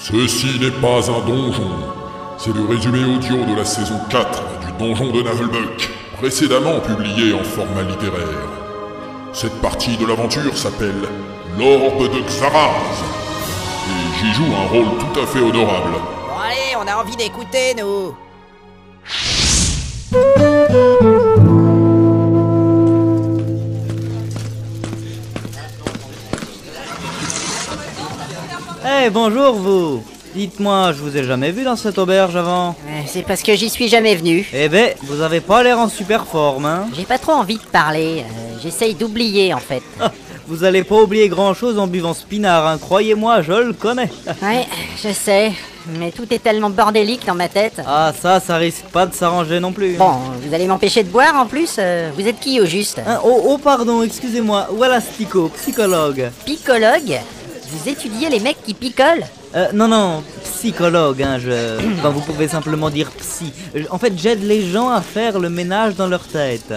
Ceci n'est pas un donjon. C'est le résumé audio de la saison 4 du donjon de Navelbuck, précédemment publié en format littéraire. Cette partie de l'aventure s'appelle l'Orbe de Xaraz. Et j'y joue un rôle tout à fait honorable. Bon allez, on a envie d'écouter, nous. Eh, bonjour vous. Dites-moi, je vous ai jamais vu dans cette auberge avant. C'est parce que j'y suis jamais venu. Eh ben, vous avez pas l'air en super forme, hein. J'ai pas trop envie de parler, j'essaye d'oublier en fait. Ah, vous allez pas oublier grand-chose en buvant ce pinard, hein. Croyez-moi, je le connais. Ouais, je sais, mais tout est tellement bordélique dans ma tête. Ah, ça risque pas de s'arranger non plus. Bon, vous allez m'empêcher de boire en plus. Vous êtes qui au juste? Hein, oh pardon, excusez-moi, voilà Stico, psychologue. Picologue? Vous étudiez les mecs qui picolent? Non, psychologue, hein, Enfin, vous pouvez simplement dire psy. En fait, j'aide les gens à faire le ménage dans leur tête.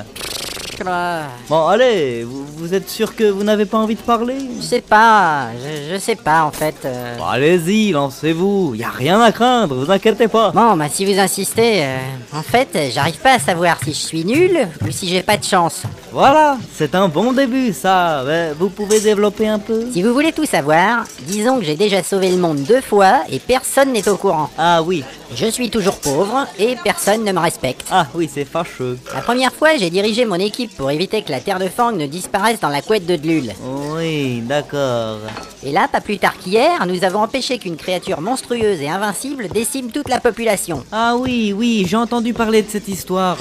Bon, allez, vous êtes sûr que vous n'avez pas envie de parler? Je sais pas, je sais pas en fait. Bon, allez-y, lancez-vous, y a rien à craindre, vous inquiétez pas. Bon, bah si vous insistez, en fait, j'arrive pas à savoir si je suis nul ou si j'ai pas de chance. Voilà, c'est un bon début, ça. Vous pouvez développer un peu? Si vous voulez tout savoir, disons que j'ai déjà sauvé le monde 2 fois et personne n'est au courant. Ah oui. Je suis toujours pauvre et personne ne me respecte. Ah oui, c'est fâcheux. La première fois, j'ai dirigé mon équipe pour éviter que la terre de Fang ne disparaisse dans la couette de Dlul. Oui, d'accord. Et là, pas plus tard qu'hier, nous avons empêché qu'une créature monstrueuse et invincible décime toute la population. Ah oui, j'ai entendu parler de cette histoire.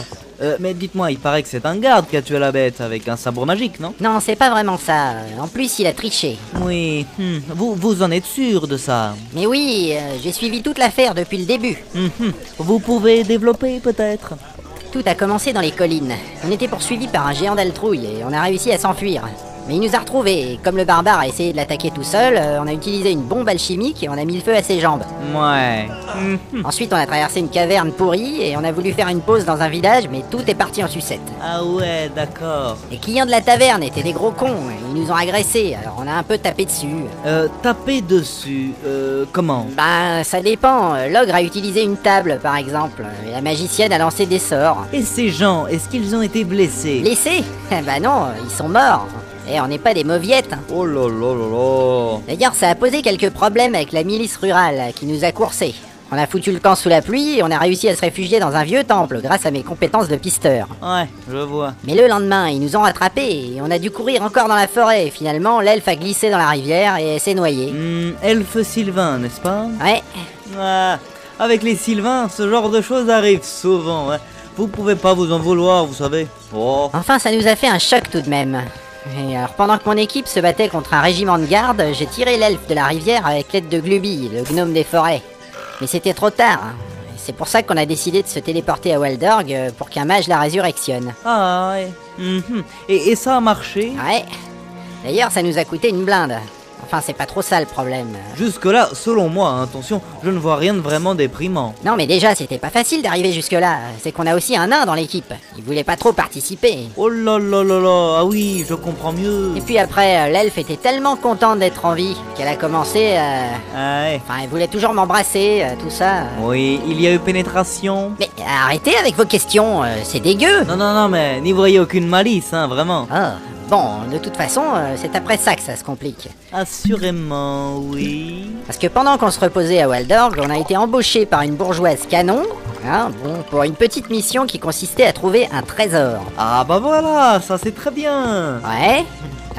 Mais dites-moi, il paraît que c'est un garde qui a tué la bête avec un sabre magique, non? Non, c'est pas vraiment ça. En plus, il a triché. Oui, vous en êtes sûr de ça? Mais oui, j'ai suivi toute l'affaire depuis le début. Vous pouvez développer peut-être? Tout a commencé dans les collines. On était poursuivis par un géant d'Altrouille et on a réussi à s'enfuir. Mais il nous a retrouvés et comme le barbare a essayé de l'attaquer tout seul, on a utilisé une bombe alchimique et on a mis le feu à ses jambes. Ouais. Ensuite, on a traversé une caverne pourrie et on a voulu faire une pause dans un village, mais tout est parti en sucette. Ah ouais, d'accord. Les clients de la taverne étaient des gros cons, ils nous ont agressés, alors on a un peu tapé dessus. Taper dessus, comment? Ben, ça dépend. L'ogre a utilisé une table, par exemple, et la magicienne a lancé des sorts. Et ces gens, est-ce qu'ils ont été blessés? Blessés? Ben non, ils sont morts. Et on n'est pas des mauviettes. Oh là là là là. D'ailleurs, ça a posé quelques problèmes avec la milice rurale qui nous a coursés. On a foutu le camp sous la pluie et on a réussi à se réfugier dans un vieux temple grâce à mes compétences de pisteur. Ouais, je vois. Mais le lendemain, ils nous ont rattrapés et on a dû courir encore dans la forêt. Finalement, l'elfe a glissé dans la rivière et s'est noyé. Elfe Sylvain, n'est-ce pas? Ouais. Ah, avec les Sylvains, ce genre de choses arrive souvent. Hein. Vous pouvez pas vous en vouloir, vous savez. Oh. Enfin, ça nous a fait un choc tout de même. Et alors, pendant que mon équipe se battait contre un régiment de garde, j'ai tiré l'elfe de la rivière avec l'aide de Gluby, le gnome des forêts. Mais c'était trop tard. C'est pour ça qu'on a décidé de se téléporter à Waldorg pour qu'un mage la résurrectionne. Ah ouais. Et ça a marché? Ouais. D'ailleurs, ça nous a coûté une blinde. Enfin, c'est pas trop ça le problème. Jusque-là, selon moi, hein, attention, je ne vois rien de vraiment déprimant. Non, mais déjà, c'était pas facile d'arriver jusque-là. C'est qu'on a aussi un nain dans l'équipe. Il voulait pas trop participer. Oh là là là là, ah oui, je comprends mieux. Et puis après, l'elfe était tellement contente d'être en vie qu'elle a commencé à... Ah ouais. Enfin, elle voulait toujours m'embrasser, tout ça. Oui, il y a eu pénétration. Mais arrêtez avec vos questions, c'est dégueu. Non, mais n'y voyez aucune malice, hein, vraiment. Ah. Bon, de toute façon, c'est après ça que ça se complique. Assurément, oui. Parce que pendant qu'on se reposait à Waldorg, on a été embauché par une bourgeoise canon, pour une petite mission qui consistait à trouver un trésor. Ah bah voilà, ça c'est très bien. Ouais.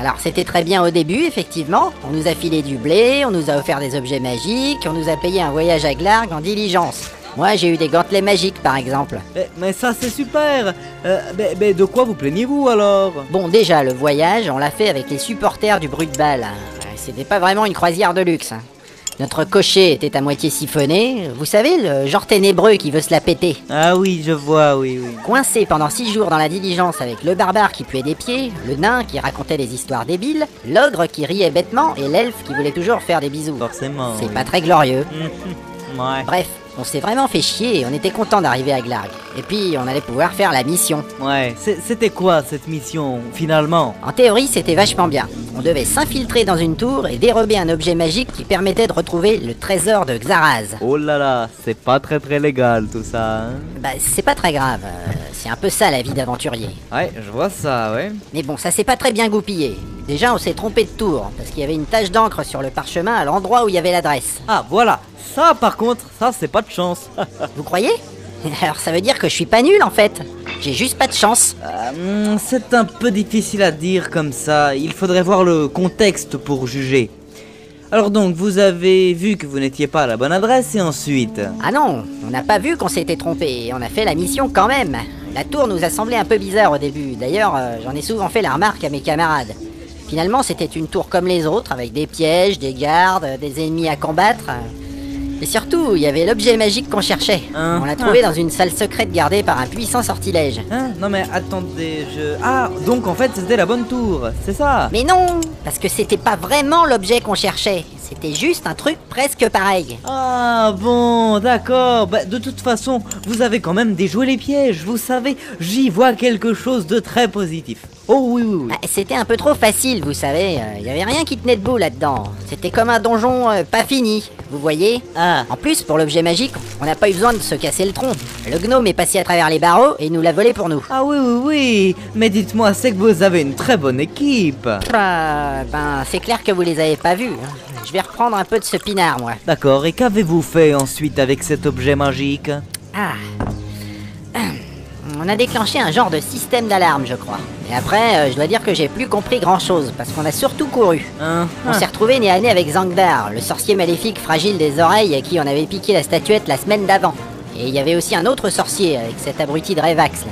Alors c'était très bien au début, effectivement. On nous a filé du blé, on nous a offert des objets magiques, on nous a payé un voyage à Glarg en diligence. Moi, j'ai eu des gantelets magiques, par exemple. Mais ça, c'est super. Mais de quoi vous plaignez-vous, alors? Bon, déjà, le voyage, on l'a fait avec les supporters du Brut de Bâle. C'était pas vraiment une croisière de luxe. Notre cocher était à moitié siphonné. Vous savez, le genre ténébreux qui veut se la péter. Ah oui, je vois, oui. Coincé pendant 6 jours dans la diligence avec le barbare qui puait des pieds, le nain qui racontait des histoires débiles, l'ogre qui riait bêtement et l'elfe qui voulait toujours faire des bisous. Forcément. C'est pas très glorieux. Ouais. Bref, On s'est vraiment fait chier et on était content d'arriver à Glarg. Et puis on allait pouvoir faire la mission. Ouais, c'était quoi cette mission, finalement? En théorie, c'était vachement bien. On devait s'infiltrer dans une tour et dérober un objet magique qui permettait de retrouver le trésor de Xaraz. Oh là là, c'est pas très légal tout ça, hein? Bah, c'est pas très grave. C'est un peu ça la vie d'aventurier. Ouais, je vois ça, ouais. Mais bon, ça s'est pas très bien goupillé. Déjà, on s'est trompé de tour, parce qu'il y avait une tache d'encre sur le parchemin à l'endroit où il y avait l'adresse. Ah, voilà. Ça, par contre, ça, c'est pas de chance. Vous croyez? Alors ça veut dire que je suis pas nul en fait. J'ai juste pas de chance. C'est un peu difficile à dire comme ça. Il faudrait voir le contexte pour juger. Alors donc, vous avez vu que vous n'étiez pas à la bonne adresse et ensuite... Ah non, on n'a pas vu qu'on s'était trompé. On a fait la mission quand même. La tour nous a semblé un peu bizarre au début. D'ailleurs, j'en ai souvent fait la remarque à mes camarades. Finalement, c'était une tour comme les autres, avec des pièges, des gardes, des ennemis à combattre. Et surtout, il y avait l'objet magique qu'on cherchait. On l'a trouvé dans une salle secrète gardée par un puissant sortilège. Non mais attendez, Ah, donc en fait c'était la bonne tour, c'est ça? Mais non, parce que c'était pas vraiment l'objet qu'on cherchait. C'était juste un truc presque pareil. Ah bon, d'accord. Bah, de toute façon, vous avez quand même déjoué les pièges, vous savez. J'y vois quelque chose de très positif. Oh oui. Bah, c'était un peu trop facile, vous savez. Il y avait rien qui tenait debout là-dedans. C'était comme un donjon pas fini, vous voyez. En plus, pour l'objet magique, on n'a pas eu besoin de se casser le tronc. Le gnome est passé à travers les barreaux et il nous l'a volé pour nous. Ah oui. Mais dites-moi, c'est que vous avez une très bonne équipe. C'est clair que vous les avez pas vus. Je vais reprendre un peu de ce pinard, moi. D'accord, et qu'avez-vous fait ensuite avec cet objet magique? On a déclenché un genre de système d'alarme, je crois. Et après, je dois dire que j'ai plus compris grand-chose, parce qu'on a surtout couru. On s'est retrouvés nez à nez avec Zangdar, le sorcier maléfique fragile des oreilles à qui on avait piqué la statuette la semaine d'avant. Et il y avait aussi un autre sorcier, avec cet abruti de Revax.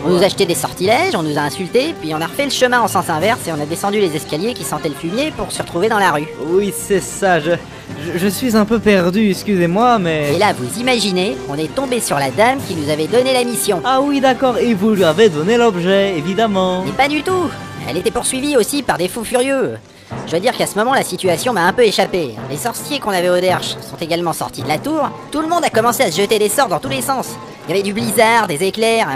On nous a acheté des sortilèges, on nous a insultés, puis on a refait le chemin en sens inverse et on a descendu les escaliers qui sentaient le fumier pour se retrouver dans la rue. Oui, c'est ça, je suis un peu perdu, excusez-moi, mais... Et là, vous imaginez, on est tombé sur la dame qui nous avait donné la mission. Ah oui, d'accord, et vous lui avez donné l'objet, évidemment. Mais pas du tout. Elle était poursuivie aussi par des fous furieux. Je veux dire qu'à ce moment, la situation m'a un peu échappé. Les sorciers qu'on avait au Derche sont également sortis de la tour. Tout le monde a commencé à se jeter des sorts dans tous les sens. Il y avait du blizzard, des éclairs,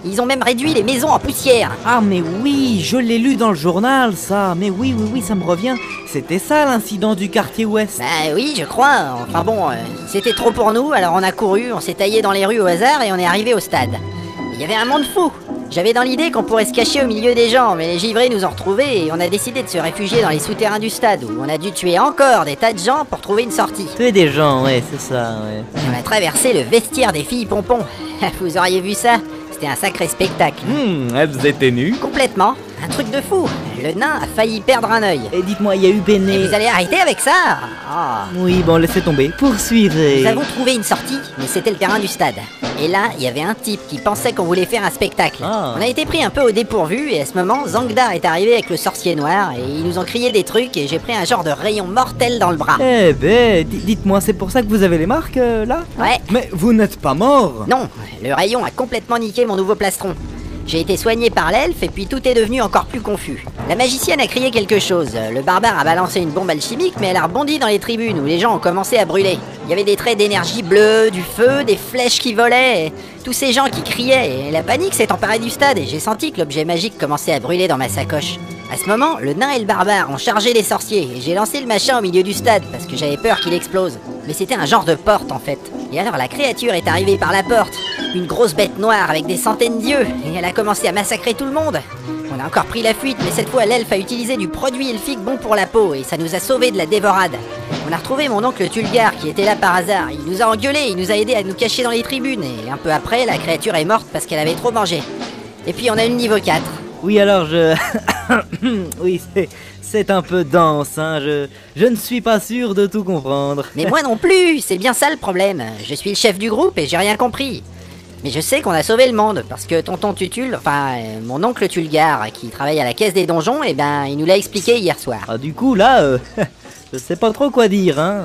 ils ont même réduit les maisons en poussière. Ah mais oui, je l'ai lu dans le journal, ça. Mais oui, ça me revient. C'était ça l'incident du quartier ouest. Bah oui, je crois. Enfin bon, c'était trop pour nous, alors on a couru, on s'est taillé dans les rues au hasard et on est arrivé au stade. Il y avait un monde fou. J'avais dans l'idée qu'on pourrait se cacher au milieu des gens, mais les givrés nous ont retrouvés et on a décidé de se réfugier dans les souterrains du stade, où on a dû tuer encore des tas de gens pour trouver une sortie. Tuer des gens, ouais, c'est ça, ouais. Et on a traversé le vestiaire des filles pompons. Vous auriez vu ça? C'était un sacré spectacle. Elles étaient nues? Complètement. Un truc de fou. Le nain a failli perdre un œil. Et dites-moi, il y a eu Béné. Et vous allez arrêter avec ça? Oui, bon, laissez tomber. Poursuivez. Nous avons trouvé une sortie, mais c'était le terrain du stade. Et là, il y avait un type qui pensait qu'on voulait faire un spectacle. On a été pris un peu au dépourvu et à ce moment, Zangdar est arrivé avec le sorcier noir et ils nous ont crié des trucs et j'ai pris un genre de rayon mortel dans le bras. Eh ben, dites-moi, c'est pour ça que vous avez les marques, là? Ouais. Mais vous n'êtes pas mort? Non, le rayon a complètement niqué mon nouveau plastron. J'ai été soigné par l'elfe et puis tout est devenu encore plus confus. La magicienne a crié quelque chose, le barbare a balancé une bombe alchimique mais elle a rebondi dans les tribunes où les gens ont commencé à brûler. Il y avait des traits d'énergie bleue, du feu, des flèches qui volaient, et tous ces gens qui criaient et la panique s'est emparée du stade et j'ai senti que l'objet magique commençait à brûler dans ma sacoche. À ce moment, le nain et le barbare ont chargé les sorciers et j'ai lancé le machin au milieu du stade parce que j'avais peur qu'il explose. Mais c'était un genre de porte en fait. Et alors la créature est arrivée par la porte, une grosse bête noire avec des centaines d'yeux, et elle a commencé à massacrer tout le monde. On a encore pris la fuite, mais cette fois l'elfe a utilisé du produit elfique bon pour la peau et ça nous a sauvés de la dévorade. On a retrouvé mon oncle Tulgar qui était là par hasard, il nous a engueulés, il nous a aidés à nous cacher dans les tribunes et un peu après la créature est morte parce qu'elle avait trop mangé. Et puis on a eu le niveau 4. Oui alors oui, c'est un peu dense, hein, je ne suis pas sûr de tout comprendre. Mais moi non plus, c'est bien ça le problème. Je suis le chef du groupe et j'ai rien compris. Mais je sais qu'on a sauvé le monde, parce que tonton Tutul, mon oncle Tulgar, qui travaille à la caisse des donjons, il nous l'a expliqué hier soir. Ah du coup là, je sais pas trop quoi dire, hein.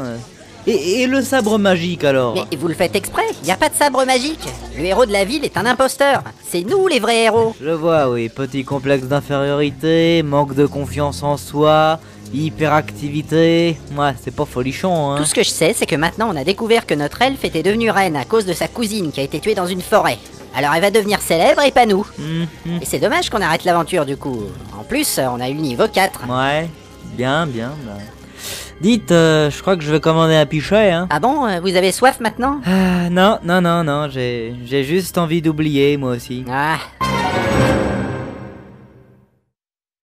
Et le sabre magique alors? Mais vous le faites exprès, y a pas de sabre magique. Le héros de la ville est un imposteur. C'est nous les vrais héros. Je vois, oui, petit complexe d'infériorité, manque de confiance en soi, Hyperactivité, ouais, c'est pas folichon, hein. Tout ce que je sais, c'est que maintenant on a découvert que notre elfe était devenue reine à cause de sa cousine qui a été tuée dans une forêt. Alors elle va devenir célèbre et pas nous. Et c'est dommage qu'on arrête l'aventure du coup. En plus, on a eu le niveau 4. Ouais, bien. Bah. Dites, je crois que je vais commander un pichet, hein. Ah bon, vous avez soif maintenant? Non, j'ai juste envie d'oublier, moi aussi. Ah.